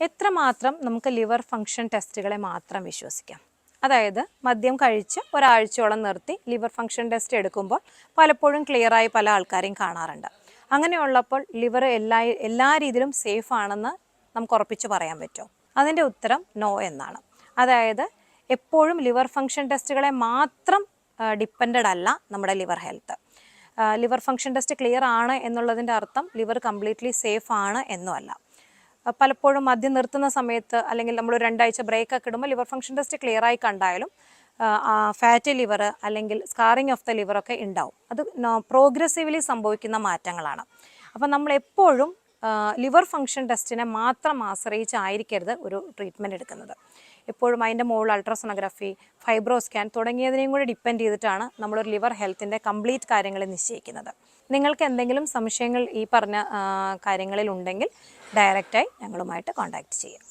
എത്രമാത്രം നമുക്ക് liver function ടെസ്റ്റുകളെ മാത്രം വിശ്വസിക്കാം? അതായത് മദ്യം കഴിച്ച് ഒരാഴ്ചയോളം നിർത്തി ലിവർ ഫംഗ്ഷൻ ടെസ്റ്റ് എടുക്കുമ്പോൾ പലപ്പോഴും ക്ലിയറായി പല ആൾക്കാരെയും കാണാറുണ്ട്. അങ്ങനെയുള്ളപ്പോൾ ലിവർ എല്ലാ രീതിയിലും സേഫ് ആണെന്ന് നമുക്ക് ഉറപ്പിച്ച് പറയാൻ പറ്റുമോ? അതിൻ്റെ ഉത്തരം നോ എന്നാണ്. അതായത് എപ്പോഴും ലിവർ ഫംഗ്ഷൻ ടെസ്റ്റുകളെ മാത്രം ഡിപ്പെൻഡഡ് അല്ല നമ്മുടെ liver health. Liver function test clear ആണ് എന്നുള്ളതിൻ്റെ അർത്ഥം ലിവർ കംപ്ലീറ്റ്ലി സേഫ് ആണ് എന്നുമല്ല. പലപ്പോഴും മദ്യം നിർത്തുന്ന സമയത്ത് അല്ലെങ്കിൽ നമ്മൾ 2 ആഴ്ച ബ്രേക്കൊക്കെ ഇടുമ്പോൾ ലിവർ ഫംഗ്ഷൻ ടെസ്റ്റ് ക്ലിയറായി കണ്ടായാലും ഫാറ്റി ലിവർ അല്ലെങ്കിൽ സ്കാറിങ് ഓഫ് ദ ലിവറൊക്കെ ഉണ്ടാവും. അത് പ്രോഗ്രസീവ്ലി സംഭവിക്കുന്ന മാറ്റങ്ങളാണ്. അപ്പം നമ്മൾ എപ്പോഴും ലിവർ ഫംഗ്ഷൻ ടെസ്റ്റിനെ മാത്രം ആശ്രയിച്ചായിരിക്കരുത് ഒരു ട്രീറ്റ്മെൻറ്റ് എടുക്കുന്നത്. എപ്പോഴും അതിൻ്റെ മുകളിൽ അൾട്രാസോണോഗ്രാഫി, ഫൈബ്രോ സ്കാൻ തുടങ്ങിയതിനെയും കൂടി ഡിപ്പെൻഡ് ചെയ്തിട്ടാണ് നമ്മളൊരു ലിവർ ഹെൽത്തിൻ്റെ കംപ്ലീറ്റ് കാര്യങ്ങൾ നിശ്ചയിക്കുന്നത്. നിങ്ങൾക്ക് എന്തെങ്കിലും സംശയങ്ങൾ ഈ പറഞ്ഞ കാര്യങ്ങളിൽ ഉണ്ടെങ്കിൽ ഡയറക്റ്റായി ഞങ്ങളുമായിട്ട് കോൺടാക്റ്റ് ചെയ്യാം.